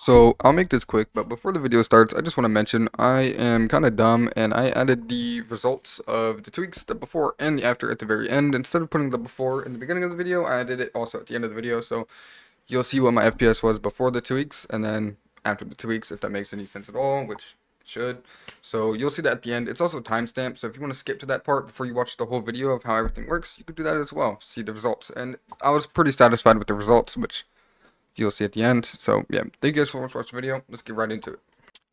So I'll make this quick, but before the video starts, I just want to mention I am kind of dumb and I added the results of the tweaks, the before and the after at the very end. Instead of putting the before in the beginning of the video, I added it also at the end of the video. So you'll see what my FPS was before the tweaks and then after the tweaks, if that makes any sense at all, which it should. So you'll see that at the end. It's also timestamped, so if you want to skip to that part before you watch the whole video of how everything works, you could do that as well. See the results. And I was pretty satisfied with the results, which you'll see at the end. So yeah, thank you guys so much for watching the video. Let's get right into it.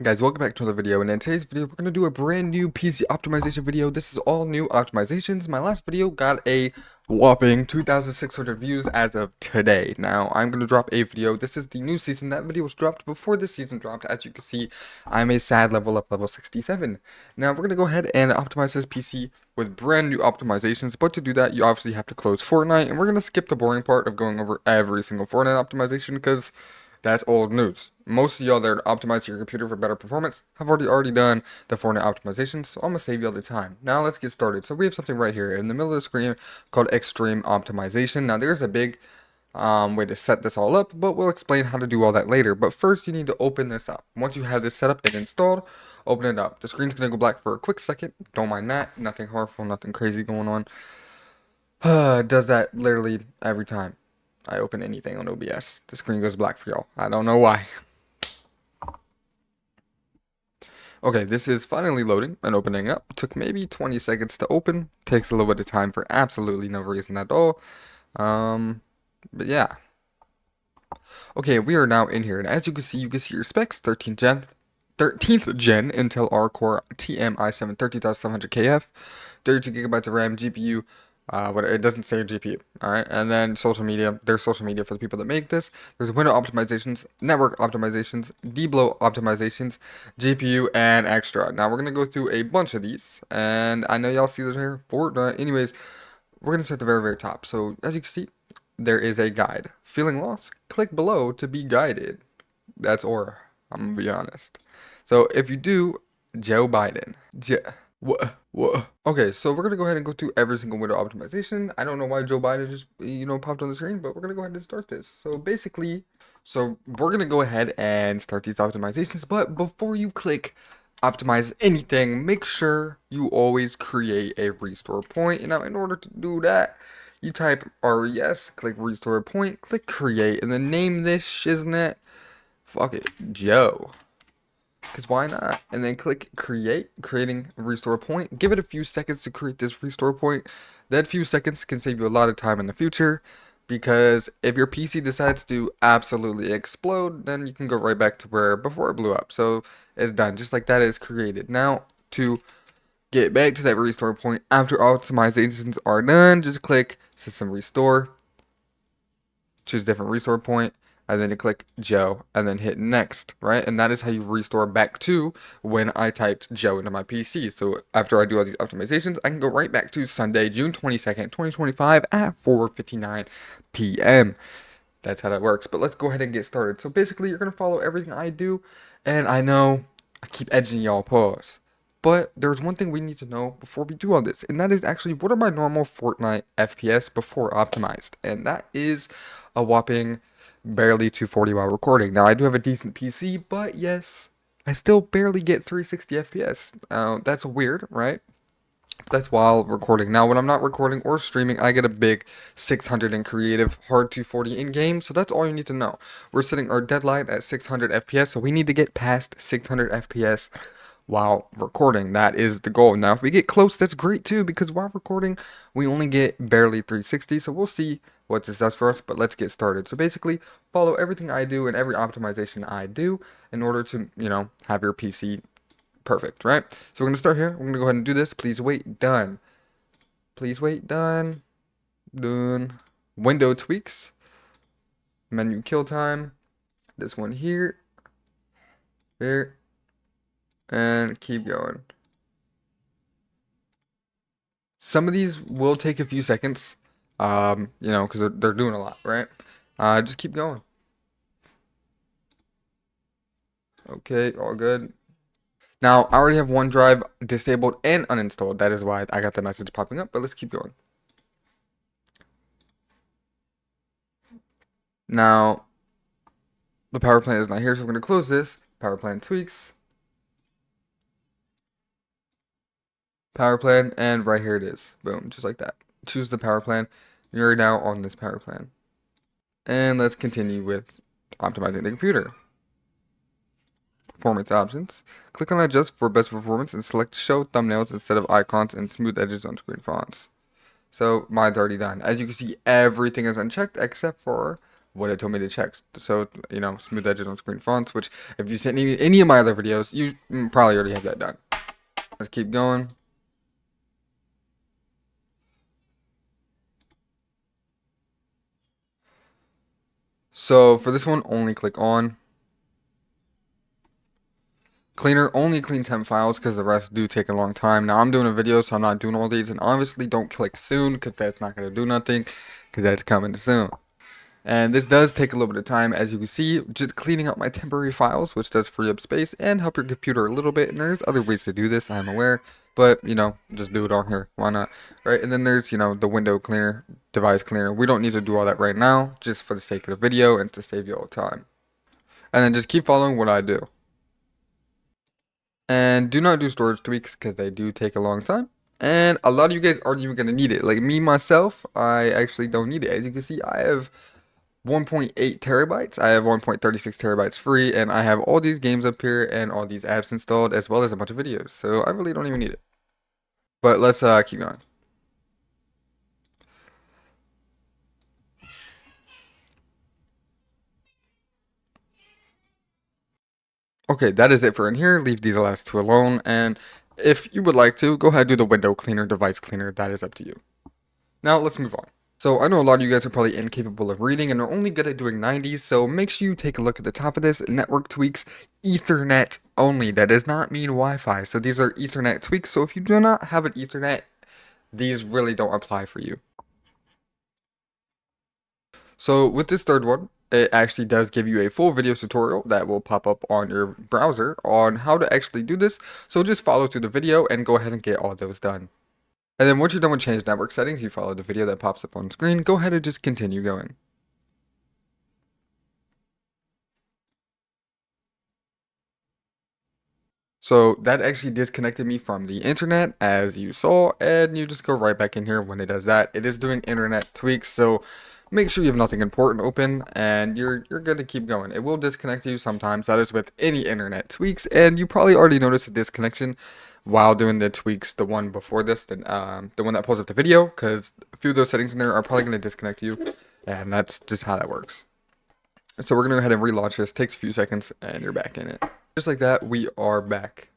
Guys, welcome back to another video, and in today's video, we're going to do a brand new PC optimization video. This is all new optimizations. My last video got a whopping 2,600 views as of today. Now, I'm going to drop a video. This is the new season. That video was dropped before this season dropped. As you can see, I'm a sad level up, level 67. Now, we're going to go ahead and optimize this PC with brand new optimizations, but to do that, you obviously have to close Fortnite, and we're going to skip the boring part of going over every single Fortnite optimization, because that's old news. Most of y'all that are optimizing your computer for better performance have already done the Fortnite optimizations, so I'm going to save y'all the time. Now let's get started. So we have something right here in the middle of the screen called Extreme Optimization. Now there's a big way to set this all up, but we'll explain how to do all that later. But first you need to open this up. Once you have this set up and installed, open it up. The screen's going to go black for a quick second. Don't mind that. Nothing harmful, nothing crazy going on. It does that literally every time I open anything on OBS. The screen goes black for y'all. I don't know why. Okay, this is finally loading and opening up. Took maybe 20 seconds to open. Takes a little bit of time for absolutely no reason at all. But yeah. Okay, we are now in here, and as you can see your specs: 13th gen Intel R-Core TM i7 13700KF, 32 gigabytes of RAM, GPU. What it doesn't say GPU. All right, and then social media. There's social media for the people that make this. There's window optimizations, network optimizations, deblow optimizations, GPU, and extra. Now we're gonna go through a bunch of these, and I know y'all see this here. Fortnite. Anyways, we're gonna start at the very top. So as you can see, there is a guide. Feeling lost? Click below to be guided. That's Aura. I'm gonna be honest. So if you do, Joe Biden. What? Okay, so we're gonna go ahead and go through every single window optimization. I don't know why Joe Biden just popped on the screen, but we're gonna go ahead and start this. So basically, we're gonna go ahead and start these optimizations. But before you click optimize anything, make sure you always create a restore point. Now, in order to do that, you type res, click restore point, click create, and then name this shiznit. Fuck it, Joe. Because why not? And then click create, creating a restore point. Give it a few seconds to create this restore point. That few seconds can save you a lot of time in the future. Because if your PC decides to absolutely explode, then you can go right back to where before it blew up. So it's done. Just like that, it's created. Now, to get back to that restore point after optimizations are done, just click system restore, choose different restore point, and then you click Joe, and then hit next, right? And that is how you restore back to when I typed Joe into my PC. So after I do all these optimizations, I can go right back to Sunday, June 22nd, 2025 at 4:59 p.m. That's how that works. But let's go ahead and get started. So basically, you're going to follow everything I do, and I know I keep edging y'all pause. But there's one thing we need to know before we do all this, and that is actually what are my normal Fortnite FPS before optimized? And that is a whopping barely 240 while recording. Now, I do have a decent PC, but yes, I still barely get 360 FPS. That's weird, right? That's while recording. Now, when I'm not recording or streaming, I get a big 600 in creative, hard 240 in game. So that's all you need to know. We're setting our deadline at 600 FPS, so we need to get past 600 FPS while recording. That is the goal. Now, if we get close, that's great too, because while recording, we only get barely 360. So we'll see what this does for us, but let's get started. So basically, follow everything I do and every optimization I do in order to, have your PC perfect, right? So we're going to start here. We're going to go ahead and do this. Please wait. Done. Please wait. Done. Done. Window tweaks. Menu kill time. This one here. Here. And keep going. Some of these will take a few seconds. Because they're doing a lot, right? Just keep going. Okay, all good. Now, I already have OneDrive disabled and uninstalled. That is why I got the message popping up, but let's keep going. Now, The power plan is not here, so we're going to close this. Power plan tweaks. Power plan, and right here it is. Boom, just like that. Choose the power plan. You're now on this power plan. And let's continue with optimizing the computer. Performance options. Click on adjust for best performance and select show thumbnails instead of icons and smooth edges on screen fonts. So mine's already done. As you can see, everything is unchecked except for what it told me to check. So, smooth edges on screen fonts, which if you've seen any of my other videos, you probably already have that done. Let's keep going. So for this one, only click on. Cleaner, only clean 10 files because the rest do take a long time. Now I'm doing a video, so I'm not doing all these. And obviously don't click soon because that's not going to do nothing because that's coming soon. And this does take a little bit of time, as you can see, just cleaning up my temporary files, which does free up space and help your computer a little bit. And there's other ways to do this, I'm aware, but, just do it on here. Why not? Right? And then there's, the window cleaner, device cleaner. We don't need to do all that right now, just for the sake of the video and to save you all time. And then just keep following what I do. And do not do storage tweaks because they do take a long time. And a lot of you guys aren't even going to need it. Like me, myself, I actually don't need it. As you can see, I have 1.8 terabytes. I have 1.36 terabytes free, and I have all these games up here and all these apps installed, as well as a bunch of videos. So I really don't even need it. But let's keep going. Okay, that is it for in here. Leave these last two alone. And if you would like to, go ahead and do the window cleaner, device cleaner. That is up to you. Now let's move on. So I know a lot of you guys are probably incapable of reading and are only good at doing 90s, so make sure you take a look at the top of this. Network tweaks, Ethernet only. That does not mean Wi-Fi. So these are Ethernet tweaks. So if you do not have an Ethernet, these really don't apply for you. So with this third one, it actually does give you a full video tutorial that will pop up on your browser on how to actually do this. So just follow through the video and go ahead and get all those done. And then once you're done with change network settings, you follow the video that pops up on screen, go ahead and just continue going. So that actually disconnected me from the internet, as you saw, and you just go right back in here when it does that. It is doing internet tweaks, so make sure you have nothing important open, and you're good to keep going. It will disconnect you sometimes. That is with any internet tweaks, and you probably already noticed a disconnection while doing the tweaks, the one before this, the one that pulls up the video, because a few of those settings in there are probably going to disconnect you, and that's just how that works. So we're going to go ahead and relaunch this. Takes a few seconds, and you're back in it. Just like that, we are back.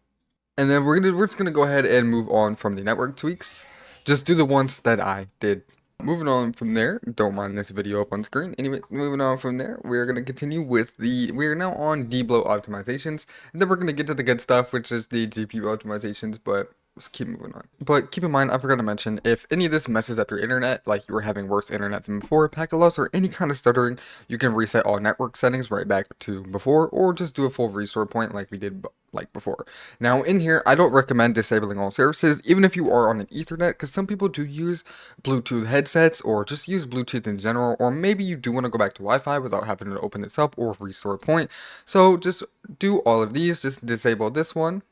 And then we're just gonna go ahead and move on from the network tweaks. Just do the ones that I did. Moving on from there, don't mind this video up on screen. Anyway, moving on from there, we're gonna continue with we're now on D-blow optimizations, and then we're gonna get to the good stuff, which is the GPU optimizations, but let's keep moving on. But keep in mind, I forgot to mention, if any of this messes up your internet, like you were having worse internet than before, packet loss, or any kind of stuttering, you can reset all network settings right back to before, or just do a full restore point like we did like before. Now in here, I don't recommend disabling all services, even if you are on an Ethernet, because some people do use Bluetooth headsets, or just use Bluetooth in general, or maybe you do want to go back to Wi-Fi without having to open this up or restore a point. So just do all of these, just disable this one.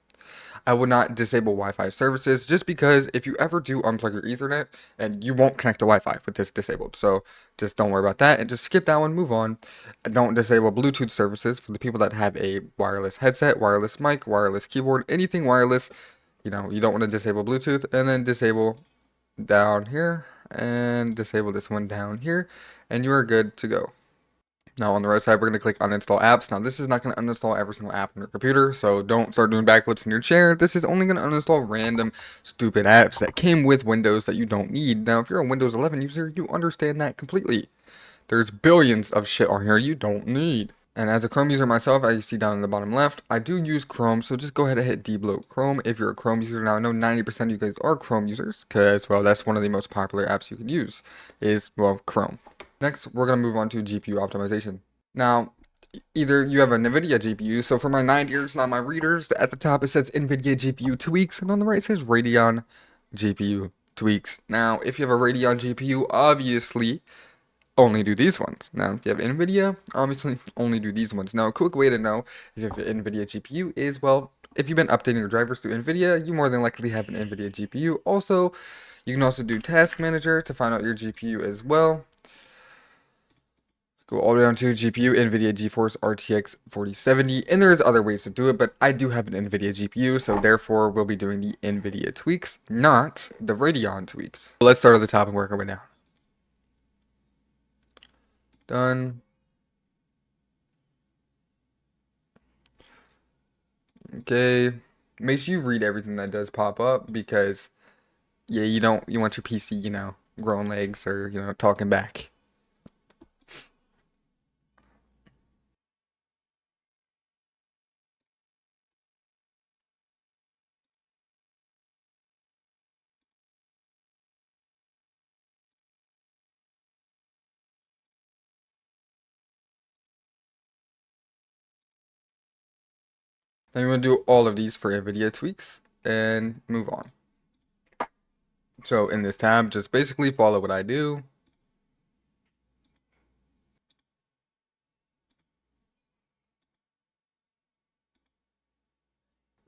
I would not disable Wi-Fi services just because if you ever do unplug your Ethernet, and you won't connect to Wi-Fi with this disabled. So just don't worry about that and just skip that one, move on. Don't disable Bluetooth services for the people that have a wireless headset, wireless mic, wireless keyboard, anything wireless. You don't want to disable Bluetooth, and then disable down here and disable this one down here, and you are good to go. Now on the right side, we're going to click uninstall apps. Now this is not going to uninstall every single app on your computer, so don't start doing backflips in your chair. This is only going to uninstall random stupid apps that came with Windows that you don't need. Now if you're a Windows 11 user, you understand that completely. There's billions of shit on here you don't need. And as a Chrome user myself, as you see down in the bottom left, I do use Chrome, so just go ahead and hit debloat Chrome if you're a Chrome user. Now I know 90% of you guys are Chrome users, because, well, that's one of the most popular apps you can use, is, well, Chrome. Next, we're going to move on to GPU optimization. Now, either you have a NVIDIA GPU, so for my 9 ears, not my readers, at the top it says NVIDIA GPU tweaks, and on the right it says Radeon GPU tweaks. Now, if you have a Radeon GPU, obviously, only do these ones. Now, if you have NVIDIA, obviously only do these ones. Now, a quick way to know if you have an NVIDIA GPU is, well, if you've been updating your drivers through NVIDIA, you more than likely have an NVIDIA GPU. Also, you can also do Task Manager to find out your GPU as well. Go all the way down to GPU, NVIDIA GeForce RTX 4070, and there's other ways to do it, but I do have an NVIDIA GPU, so therefore we'll be doing the NVIDIA tweaks, not the Radeon tweaks. Let's start at the top and work our way down. Done. Okay. Make sure you read everything that does pop up because, yeah, you want your PC, growing legs or, talking back. Then you want to do all of these for NVIDIA tweaks and move on. So in this tab, just basically follow what I do.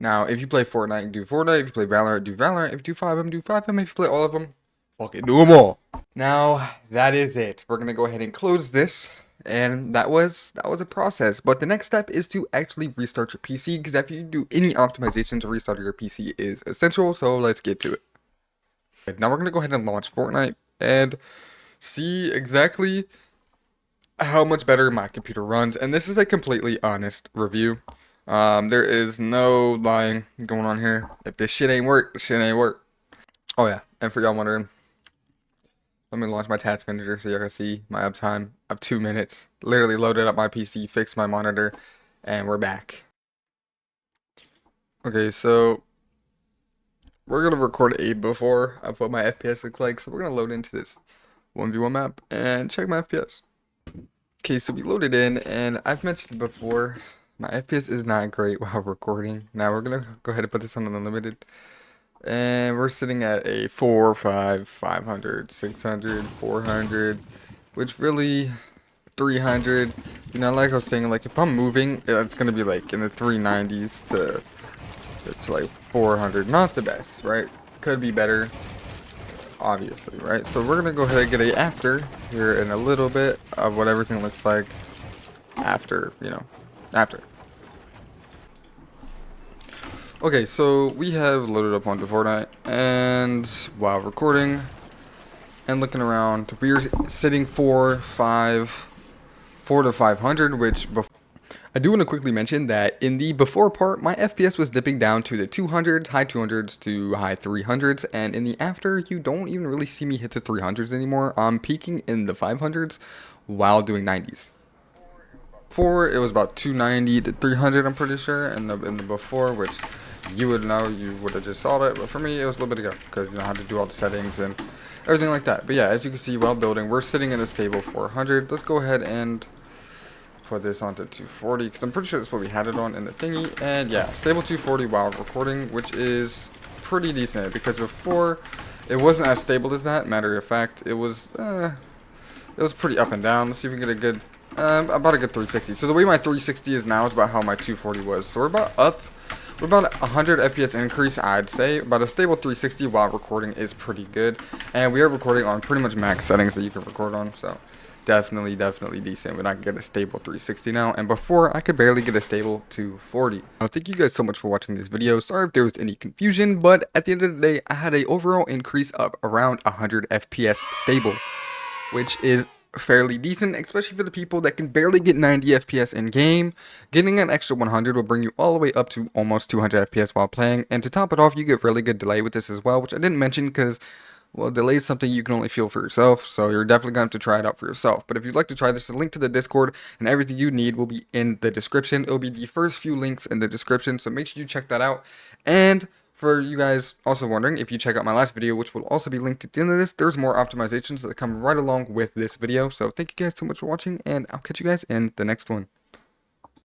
Now, if you play Fortnite, do Fortnite. If you play Valorant, do Valorant. If you do FiveM, do FiveM. If you play all of them, fucking do them all. Now, that is it. We're gonna go ahead and close this. And that was a process. But the next step is to actually restart your PC, because if you do any optimization to restart your PC is essential. So let's get to it. Now we're gonna go ahead and launch Fortnite and see exactly how much better my computer runs. And this is a completely honest review. There is no lying going on here. If this shit ain't work, this shit ain't work. Oh yeah, and for y'all wondering, let me launch my task manager so y'all can see my uptime of 2 minutes. Literally loaded up my PC, fixed my monitor, and we're back. Okay, so we're gonna record a before of what my FPS looks like. So we're gonna load into this 1v1 map and check my FPS. Okay, so we loaded in, and I've mentioned before, my FPS is not great while recording. Now we're gonna go ahead and put this on unlimited. And we're sitting at a 4, 5, 500, 600, 400, which really 300. Like I was saying, like if I'm moving, it's gonna be like in the 390s to like 400. Not the best, right? Could be better, obviously, right? So we're gonna go ahead and get a after here in a little bit of what everything looks like after, after. Okay, so we have loaded up onto Fortnite, and while recording and looking around, we're sitting 4 to 500, which I do want to quickly mention that in the before part, my FPS was dipping down to the 200s, high 200s to high 300s, and in the after, you don't even really see me hit the 300s anymore. I'm peaking in the 500s while doing 90s. Before, it was about 290 to 300, I'm pretty sure, in the before, which you would know, you would have just saw it, but for me, it was a little bit ago, because you know how to do all the settings and everything like that. But yeah, as you can see, while building, we're sitting in a stable 400. Let's go ahead and put this onto 240, because I'm pretty sure that's what we had it on in the thingy. And yeah, stable 240 while recording, which is pretty decent, because before, it wasn't as stable as that. Matter of fact, it was pretty up and down. Let's see if we can get a good, about a good 360. So the way my 360 is now is about how my 240 was. So we're about up. We're about 100 FPS increase, I'd say. About a stable 360 while recording is pretty good. And we are recording on pretty much max settings that you can record on. So definitely decent. But I can get a stable 360 now. And before, I could barely get a stable 240. Now, thank you guys so much for watching this video. Sorry if there was any confusion. But at the end of the day, I had an overall increase of around 100 FPS stable, which is fairly decent, especially for the people that can barely get 90 FPS in game. Getting an extra 100 will bring you all the way up to almost 200 FPS while playing, and to top it off, you get really good delay with this as well, which I didn't mention because, well, delay is something you can only feel for yourself, so you're definitely going to have to try it out for yourself. But if you'd like to try this, the link to the Discord and everything you need will be in the description. It'll be the first few links in the description, so make sure you check that out. And for you guys also wondering, if you check out my last video, which will also be linked at the end of this, there's more optimizations that come right along with this video. So thank you guys so much for watching, and I'll catch you guys in the next one.